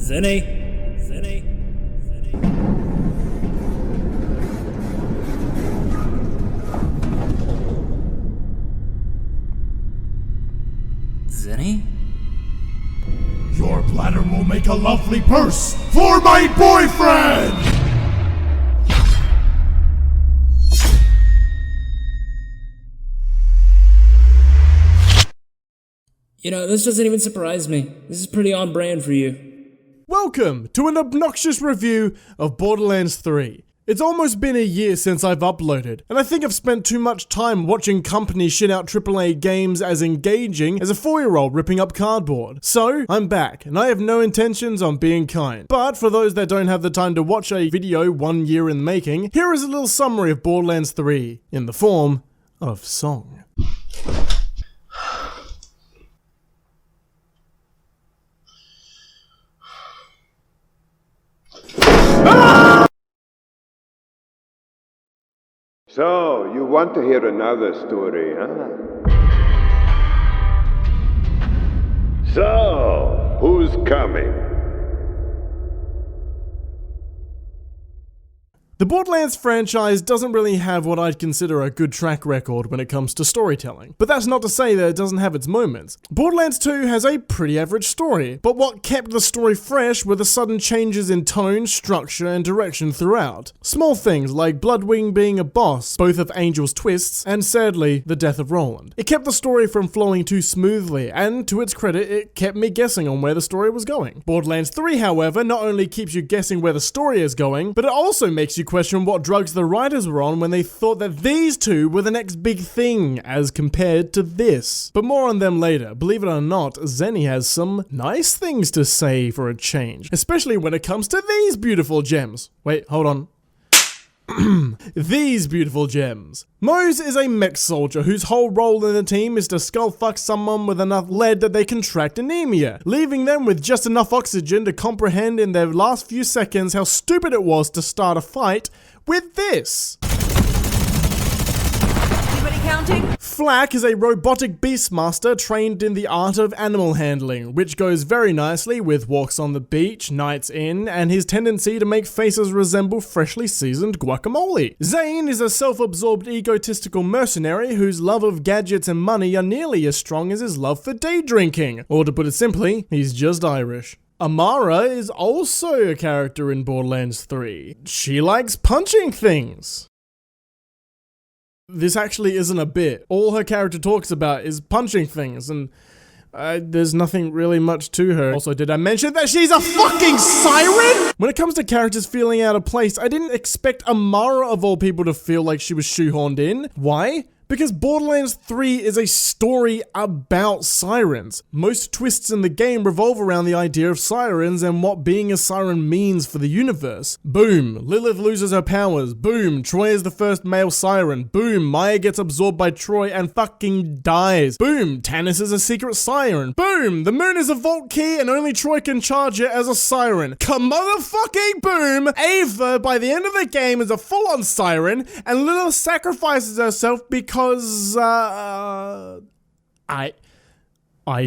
Zenny. Zenny. Zenny? Your bladder will make a lovely purse for my boyfriend! You know, this doesn't even surprise me. This is pretty on brand for you. Welcome to an obnoxious review of Borderlands 3. It's almost been a year since I've uploaded, and I think I've spent too much time watching companies shit out AAA games as engaging as a 4-year-old ripping up cardboard. So, I'm back, and I have no intentions on being kind. But for those that don't have the time to watch a video 1 year in the making, here is a little summary of Borderlands 3, in the form of song. So, you want to hear another story, huh? So, who's coming? The Borderlands franchise doesn't really have what I'd consider a good track record when it comes to storytelling, but that's not to say that it doesn't have its moments. Borderlands 2 has a pretty average story, but what kept the story fresh were the sudden changes in tone, structure, and direction throughout. Small things like Bloodwing being a boss, both of Angel's twists, and sadly, the death of Roland. It kept the story from flowing too smoothly, and to its credit, it kept me guessing on where the story was going. Borderlands 3, however, not only keeps you guessing where the story is going, but it also makes you question what drugs the writers were on when they thought that these two were the next big thing as compared to this. But more on them later. Believe it or not, Zenny has some nice things to say for a change, especially when it comes to these beautiful gems. Wait, hold on. These beautiful gems. Mose is a mech soldier whose whole role in the team is to skullfuck someone with enough lead that they contract anemia, leaving them with just enough oxygen to comprehend in their last few seconds how stupid it was to start a fight with this. Anybody counting? Flack is a robotic beastmaster trained in the art of animal handling, which goes very nicely with walks on the beach, nights in, and his tendency to make faces resemble freshly seasoned guacamole. Zane is a self-absorbed egotistical mercenary whose love of gadgets and money are nearly as strong as his love for day drinking. Or to put it simply, he's just Irish. Amara is also a character in Borderlands 3. She likes punching things. This actually isn't a bit. All her character talks about is punching things, and there's nothing really much to her. Also, did I mention that she's a fucking siren? When it comes to characters feeling out of place, I didn't expect Amara of all people to feel like she was shoehorned in. Why? Because Borderlands 3 is a story about sirens. Most twists in the game revolve around the idea of sirens and what being a siren means for the universe. Boom, Lilith loses her powers. Boom, Troy is the first male siren. Boom, Maya gets absorbed by Troy and fucking dies. Boom, Tannis is a secret siren. Boom, the moon is a vault key and only Troy can charge it as a siren. Come motherfucking boom, Ava by the end of the game is a full-on siren and Lilith sacrifices herself because I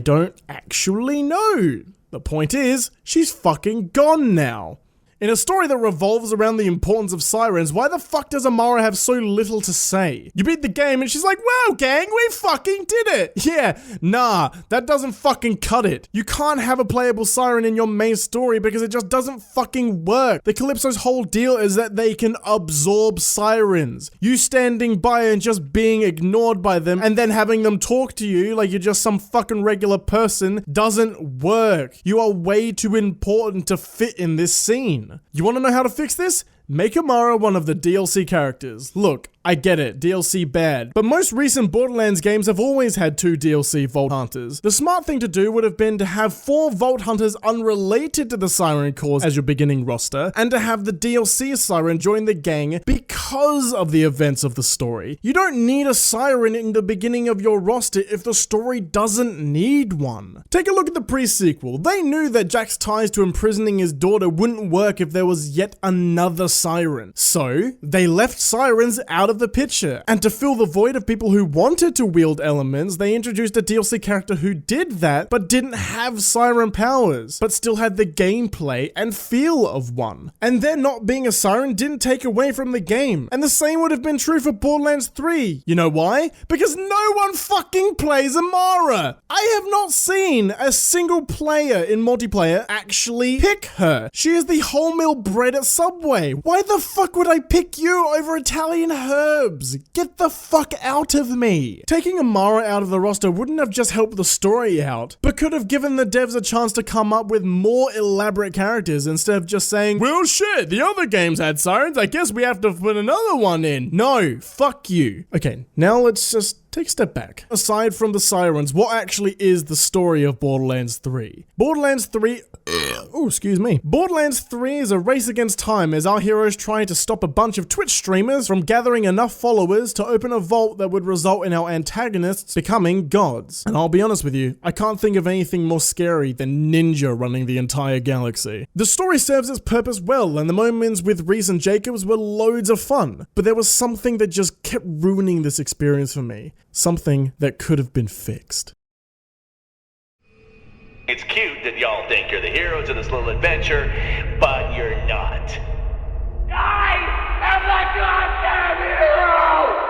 don't actually know. The point is, she's fucking gone now. In a story that revolves around the importance of sirens, why the fuck does Amara have so little to say? You beat the game and she's like, wow gang, we fucking did it! Yeah, nah, that doesn't fucking cut it. You can't have a playable siren in your main story because it just doesn't fucking work. The Calypso's whole deal is that they can absorb sirens. You standing by and just being ignored by them and then having them talk to you like you're just some fucking regular person doesn't work. You are way too important to fit in this scene. You want to know how to fix this? Make Amara one of the DLC characters. Look, I get it, DLC bad, but most recent Borderlands games have always had 2 DLC Vault Hunters. The smart thing to do would have been to have 4 Vault Hunters unrelated to the Siren Corps as your beginning roster, and to have the DLC Siren join the gang because of the events of the story. You don't need a Siren in the beginning of your roster if the story doesn't need one. Take a look at the pre-sequel. They knew that Jack's ties to imprisoning his daughter wouldn't work if there was yet another siren. So, they left sirens out of the picture. And to fill the void of people who wanted to wield elements, they introduced a DLC character who did that, but didn't have siren powers, but still had the gameplay and feel of one. And their not being a siren didn't take away from the game. And the same would have been true for Borderlands 3. You know why? Because no one fucking plays Amara. I have not seen a single player in multiplayer actually pick her. She is the wholemeal bread at Subway. Why the fuck would I pick you over Italian herbs? Get the fuck out of me. Taking Amara out of the roster wouldn't have just helped the story out, but could have given the devs a chance to come up with more elaborate characters instead of just saying, well shit, the other games had sirens, I guess we have to put another one in. No, fuck you. Okay, now let's just take a step back. Aside from the sirens, what actually is the story of Borderlands 3? Borderlands 3... Borderlands 3 is a race against time as our heroes try to stop a bunch of Twitch streamers from gathering enough followers to open a vault that would result in our antagonists becoming gods. And I'll be honest with you, I can't think of anything more scary than Ninja running the entire galaxy. The story serves its purpose well, and the moments with Reese and Jacobs were loads of fun, but there was something that just kept ruining this experience for me. Something that could have been fixed. It's cute that y'all think you're the heroes of this little adventure, but you're not. I am the goddamn hero!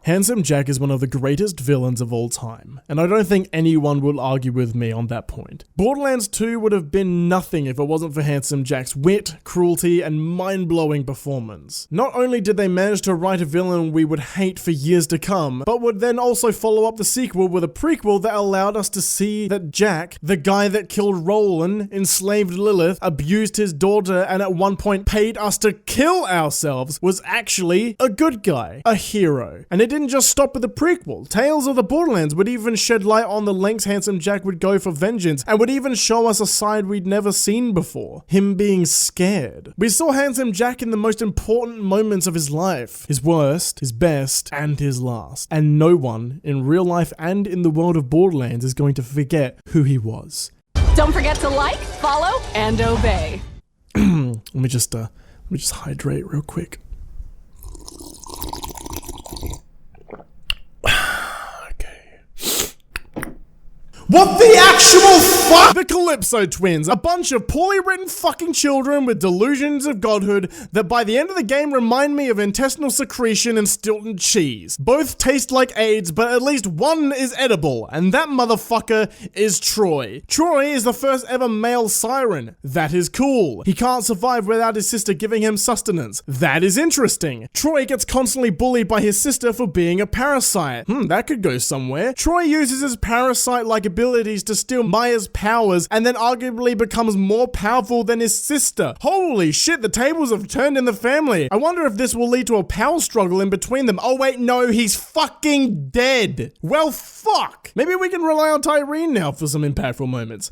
Handsome Jack is one of the greatest villains of all time, and I don't think anyone will argue with me on that point. Borderlands 2 would have been nothing if it wasn't for Handsome Jack's wit, cruelty, and mind-blowing performance. Not only did they manage to write a villain we would hate for years to come, but would then also follow up the sequel with a prequel that allowed us to see that Jack, the guy that killed Roland, enslaved Lilith, abused his daughter, and at one point paid us to kill ourselves, was actually a good guy, a hero. And it didn't just stop with the prequel. Tales of the Borderlands would even shed light on the lengths Handsome Jack would go for vengeance, and would even show us a side we'd never seen before. Him being scared. We saw Handsome Jack in the most important moments of his life. His worst, his best, and his last. And no one, in real life and in the world of Borderlands, is going to forget who he was. Don't forget to like, follow, and obey. Let me just hydrate real quick. What the actual fuck? The Calypso twins, a bunch of poorly written fucking children with delusions of godhood that by the end of the game remind me of intestinal secretion and Stilton cheese. Both taste like AIDS, but at least one is edible, and that motherfucker is Troy. Troy is the first ever male siren. That is cool. He can't survive without his sister giving him sustenance. That is interesting. Troy gets constantly bullied by his sister for being a parasite. That could go somewhere. Troy uses his parasite-like abilities to steal Maya's powers and then arguably becomes more powerful than his sister. Holy shit, the tables have turned in the family. I wonder if this will lead to a power struggle in between them. Oh wait, no, he's fucking dead. Well, fuck. Maybe we can rely on Tyreen now for some impactful moments.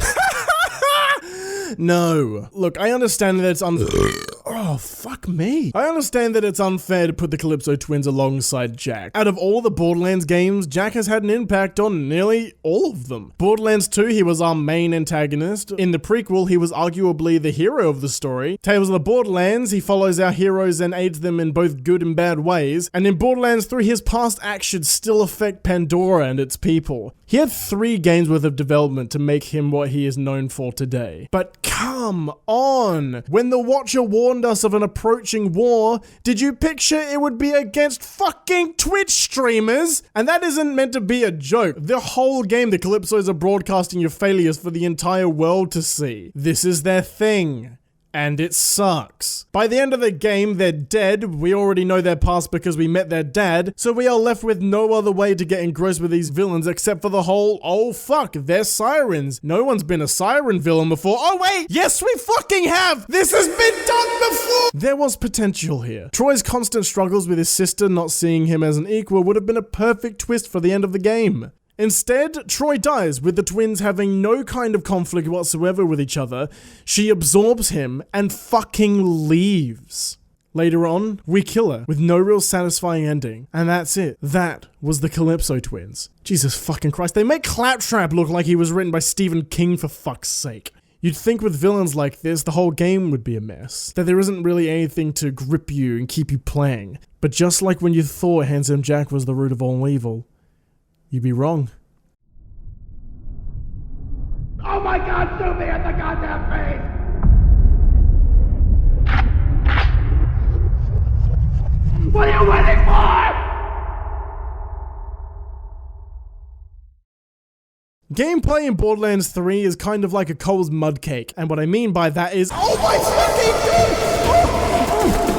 No. Look, I understand that it's oh, fuck me. I understand that it's unfair to put the Calypso twins alongside Jack. Out of all the Borderlands games, Jack has had an impact on nearly all of them. Borderlands 2, he was our main antagonist. In the prequel, he was arguably the hero of the story. Tales of the Borderlands, he follows our heroes and aids them in both good and bad ways. And in Borderlands 3, his past actions still affect Pandora and its people. He had 3 games worth of development to make him what he is known for today. But come on! When the Watcher warned us of an approaching war, did you picture it would be against fucking Twitch streamers? And that isn't meant to be a joke. The whole game, the Calypsos are broadcasting your failures for the entire world to see. This is their thing. And it sucks. By the end of the game, they're dead. We already know their past because we met their dad, so we are left with no other way to get engrossed with these villains except for the whole, oh fuck, they're sirens. No one's been a siren villain before. Oh wait, yes we fucking have! This has been done before! There was potential here. Troy's constant struggles with his sister not seeing him as an equal would have been a perfect twist for the end of the game. Instead, Troy dies, with the twins having no kind of conflict whatsoever with each other. She absorbs him and fucking leaves. Later on, we kill her with no real satisfying ending. And that's it. That was the Calypso twins. Jesus fucking Christ, they make Claptrap look like he was written by Stephen King for fuck's sake. You'd think with villains like this, the whole game would be a mess, that there isn't really anything to grip you and keep you playing. But just like when you thought Handsome Jack was the root of all evil, you'd be wrong. Oh my god, shoot me in the goddamn face! What are you waiting for? Gameplay in Borderlands 3 is kind of like a Cole's mud cake, and what I mean by that is, oh my fucking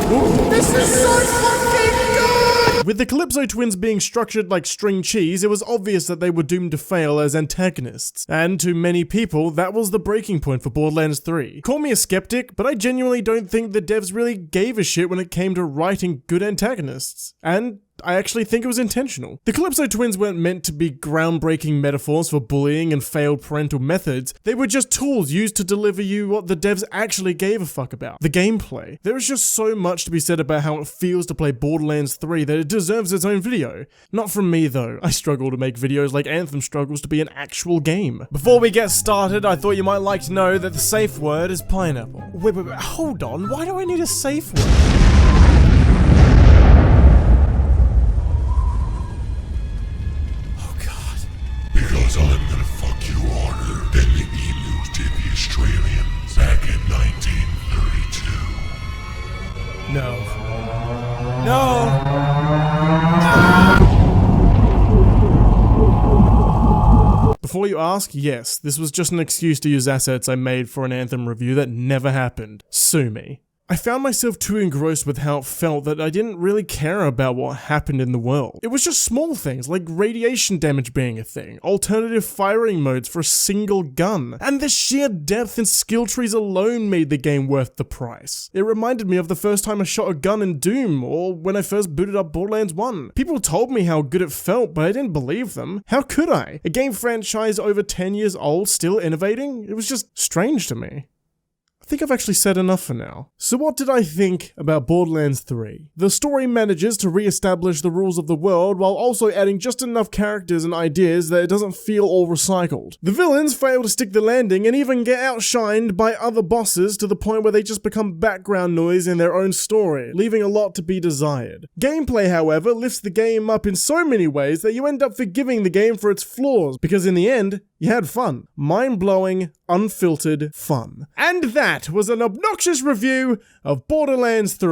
god! This is so fucking good! With the Calypso twins being structured like string cheese, it was obvious that they were doomed to fail as antagonists. And to many people, that was the breaking point for Borderlands 3. Call me a skeptic, but I genuinely don't think the devs really gave a shit when it came to writing good antagonists. And I actually think it was intentional. The Calypso twins weren't meant to be groundbreaking metaphors for bullying and failed parental methods. They were just tools used to deliver you what the devs actually gave a fuck about: the gameplay. There is just so much to be said about how it feels to play Borderlands 3 that it deserves its own video. Not from me though. I struggle to make videos like Anthem struggles to be an actual game. Before we get started, I thought you might like to know that the safe word is pineapple. Wait, hold on. Why do I need a safe word? Because I'm gonna fuck you harder than the emus did the Australians back in 1932. No. No! Before you ask, yes, this was just an excuse to use assets I made for an Anthem review that never happened. Sue me. I found myself too engrossed with how it felt that I didn't really care about what happened in the world. It was just small things like radiation damage being a thing, alternative firing modes for a single gun, and the sheer depth and skill trees alone made the game worth the price. It reminded me of the first time I shot a gun in Doom, or when I first booted up Borderlands 1. People told me how good it felt, but I didn't believe them. How could I? A game franchise over 10 years old still innovating? It was just strange to me. I think I've actually said enough for now. So what did I think about Borderlands 3? The story manages to re-establish the rules of the world while also adding just enough characters and ideas that it doesn't feel all recycled. The villains fail to stick the landing and even get outshined by other bosses to the point where they just become background noise in their own story, leaving a lot to be desired. Gameplay, however, lifts the game up in so many ways that you end up forgiving the game for its flaws, because in the end, you had fun. Mind-blowing, unfiltered fun. And that was an obnoxious review of Borderlands 3.